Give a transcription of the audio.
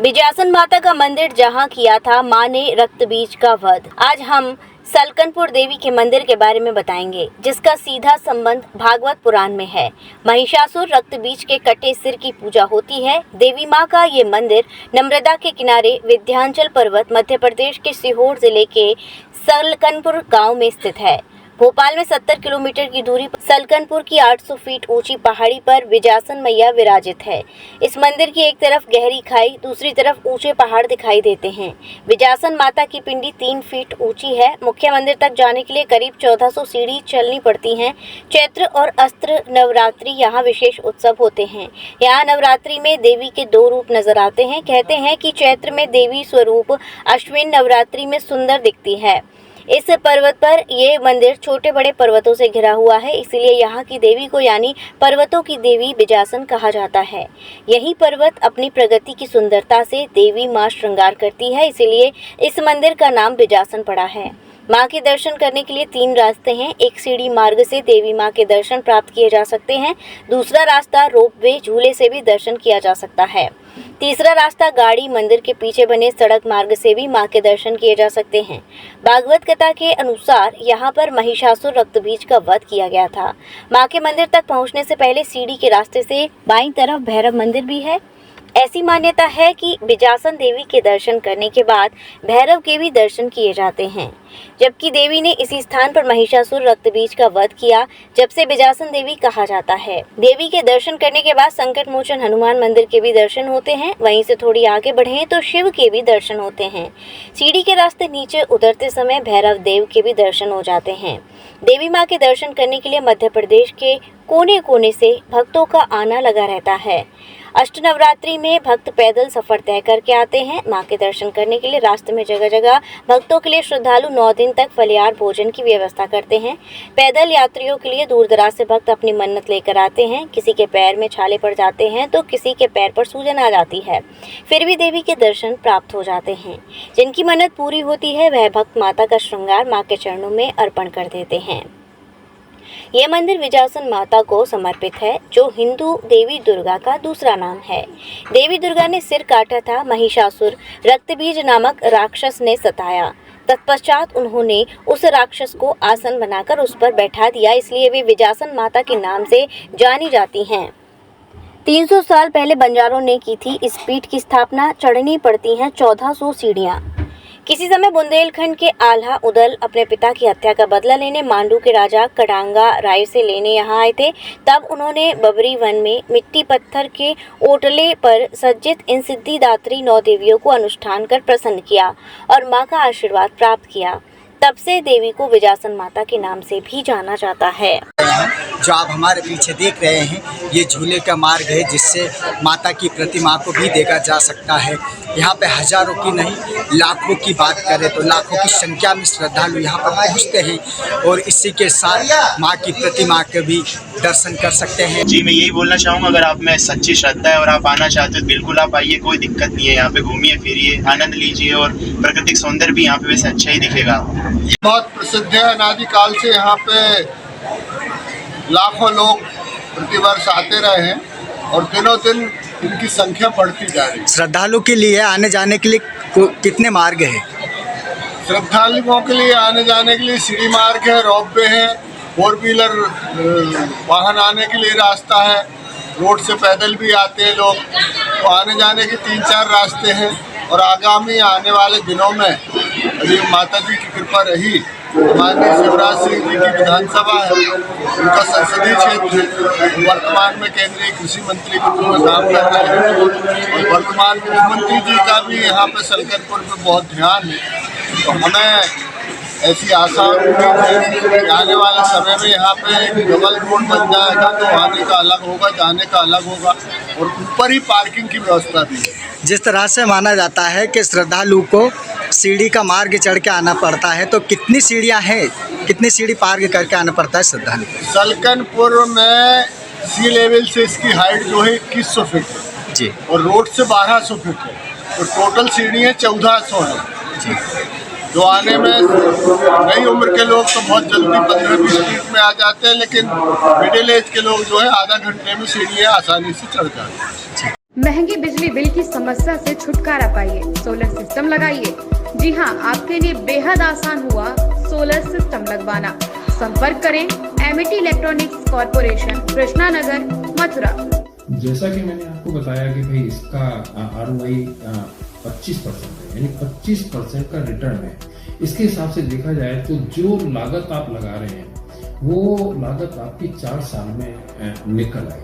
विजयासन माता का मंदिर जहां किया था मां ने रक्त बीज का वध। आज हम सलकनपुर देवी के मंदिर के बारे में बताएंगे, जिसका सीधा संबंध भागवत पुराण में है। महिषासुर रक्त बीज के कटे सिर की पूजा होती है। देवी मां का ये मंदिर नर्मदा के किनारे विंध्याचल पर्वत मध्य प्रदेश के सीहोर जिले के सलकनपुर गांव में स्थित है। भोपाल में 70 किलोमीटर की दूरी पर सलकनपुर की 800 फीट ऊंची पहाड़ी पर विजयासन मैया विराजित है। इस मंदिर की एक तरफ गहरी खाई, दूसरी तरफ ऊंचे पहाड़ दिखाई देते हैं। विजयासन माता की पिंडी 3 फीट ऊंची है। मुख्य मंदिर तक जाने के लिए करीब 1400 सीढ़ी चलनी पड़ती हैं। चैत्र और अस्त्र नवरात्रि यहाँ विशेष उत्सव होते हैं। यहाँ नवरात्रि में देवी के 2 रूप नजर आते हैं। कहते हैं कि चैत्र में देवी स्वरूप, अश्विन नवरात्रि में सुंदर दिखती है। इस पर्वत पर ये मंदिर छोटे बड़े पर्वतों से घिरा हुआ है, इसलिए यहाँ की देवी को यानी पर्वतों की देवी विजयासन कहा जाता है। यही पर्वत अपनी प्रगति की सुंदरता से देवी मां श्रृंगार करती है, इसलिए इस मंदिर का नाम विजयासन पड़ा है। मां के दर्शन करने के लिए 3 रास्ते हैं। एक सीढ़ी मार्ग से देवी मां के दर्शन प्राप्त किए जा सकते हैं। दूसरा रास्ता रोपवे झूले से भी दर्शन किया जा सकता है। तीसरा रास्ता गाड़ी मंदिर के पीछे बने सड़क मार्ग से भी मां के दर्शन किए जा सकते हैं। भागवत कथा के अनुसार यहाँ पर महिषासुर रक्तबीज का वध किया गया था। मां के मंदिर तक पहुँचने से पहले सीढ़ी के रास्ते से बाईं तरफ भैरव मंदिर भी है। ऐसी मान्यता है कि विजयासन देवी के दर्शन करने के बाद भैरव के भी दर्शन किए जाते हैं। जबकि देवी ने इसी स्थान पर महिषासुर रक्तबीज का वध किया, जब से विजयासन देवी कहा जाता है। देवी के दर्शन करने के बाद संकट मोचन हनुमान मंदिर के भी दर्शन होते हैं। वहीं से थोड़ी आगे बढ़े तो शिव के भी दर्शन होते हैं। सीढ़ी के रास्ते नीचे उतरते समय भैरव देव के भी दर्शन हो जाते हैं। देवी माँ के दर्शन करने के लिए मध्य प्रदेश के कोने कोने से भक्तों का आना लगा रहता है। अष्टनवरात्रि में भक्त पैदल सफर तय करके आते हैं। मां के दर्शन करने के लिए रास्ते में जगह जगह भक्तों के लिए श्रद्धालु 9 दिन तक फलियार भोजन की व्यवस्था करते हैं। पैदल यात्रियों के लिए दूर दराज से भक्त अपनी मन्नत लेकर आते हैं। किसी के पैर में छाले पड़ जाते हैं तो किसी के पैर पर सूजन आ जाती है, फिर भी देवी के दर्शन प्राप्त हो जाते हैं। जिनकी मन्नत पूरी होती है वह भक्त माता का श्रृंगार मां के चरणों में अर्पण कर देते हैं। यह मंदिर विजयासन माता को समर्पित है, जो हिंदू देवी दुर्गा का दूसरा नाम है। देवी दुर्गा ने सिर काटा था। महिषासुर रक्तबीज नामक राक्षस ने सताया। तत्पश्चात उन्होंने उस राक्षस को आसन बनाकर उस पर बैठा दिया, इसलिए वे विजयासन माता के नाम से जानी जाती हैं। 300 साल पहले बंजारों ने की थी इस पीठ की स्थापना। चढ़नी पड़ती हैं 1400 सीढ़ियाँ। किसी समय बुंदेलखंड के आल्हा उदल अपने पिता की हत्या का बदला लेने मांडू के राजा कडांगा राय से लेने यहाँ आए थे। तब उन्होंने बबरी वन में मिट्टी पत्थर के ओटले पर सज्जित इन सिद्धिदात्री 9 देवियों को अनुष्ठान कर प्रसन्न किया और मां का आशीर्वाद प्राप्त किया। तब से देवी को विजयासन माता के नाम से भी जाना जाता है। जो आप हमारे पीछे देख रहे हैं, ये झूले का मार्ग है, जिससे माता की प्रतिमा को भी देखा जा सकता है। यहाँ पे हजारों की नहीं, लाखों की बात करें तो लाखों की संख्या में श्रद्धालु यहाँ पर पहुँचते हैं और इसी के साथ माँ की प्रतिमा के भी दर्शन कर सकते हैं। जी, मैं यही बोलना चाहूँगा, अगर आप में सच्ची श्रद्धा है और आप आना चाहते हो तो बिल्कुल आप आइए, कोई दिक्कत नहीं है। यहाँ पे घूमिए फिरिए, आनंद लीजिए और प्राकृतिक सौंदर्य भी यहाँ पे वैसे अच्छा ही दिखेगा। बहुत प्रसिद्ध है। अनादिकाल से यहाँ पे लाखों लोग प्रतिवर्ष आते रहे हैं और दिनों दिन इनकी संख्या बढ़ती जा रही है। श्रद्धालु के लिए आने जाने के लिए कितने मार्ग है? श्रद्धालुओं के लिए आने जाने के लिए सीढ़ी मार्ग है, रोपवे है, 4 व्हीलर वाहन आने के लिए रास्ता है, रोड से पैदल भी आते हैं लोग। तो आने जाने के 3-4 रास्ते हैं और आगामी आने वाले दिनों में यदि माता जी की कृपा रही, माननीय शिवराज सिंह जी की विधानसभा है, उनका संसदीय क्षेत्र है, वर्तमान में केंद्रीय कृषि मंत्री के रूप में काम कर रहे हैं और वर्तमान मुख्यमंत्री जी का भी यहाँ पे सलकनपुर में बहुत ध्यान है। तो हमें ऐसी आशा और उम्मीद है कि आने वाले समय में यहाँ पे एक डबल रोड बन जाएगा तो आने का अलग होगा, जाने का अलग होगा और ऊपर ही पार्किंग की व्यवस्था भी है। जिस तरह से माना जाता है कि श्रद्धालु को सीढ़ी का मार्ग चढ़ के आना पड़ता है, तो कितनी सीढ़ियाँ हैं, कितनी सीढ़ी पार करके आना पड़ता है श्रद्धालु को? सलकनपुर में सी लेवल से इसकी हाइट जो है 2100 फीट है जी, और रोड से 1200 फीट है, तो टोटल सीढ़ियाँ 1400 है जी। जो आने में नई उम्र के लोग तो बहुत जल्दी 15-20 मिनट में आ जाते हैं, लेकिन मिडिल एज के लोग जो है आधा घंटे में सीढ़ियाँ आसानी से चढ़ जाते हैं। महंगे बिजली बिल की समस्या से छुटकारा पाइए, सोलर सिस्टम लगाइए। जी हां, आपके लिए बेहद आसान हुआ सोलर सिस्टम लगवाना। संपर्क करें Amity electronics corporation, Krishna Nagar, Mathura. जैसा कि मैंने आपको बताया कि भाई इसका ROI 25% है, यानी 25% का रिटर्न है। इसके हिसाब से देखा जाए तो जो लागत आप लगा रहे हैं वो लागत आपकी 4 साल में निकल आएगी।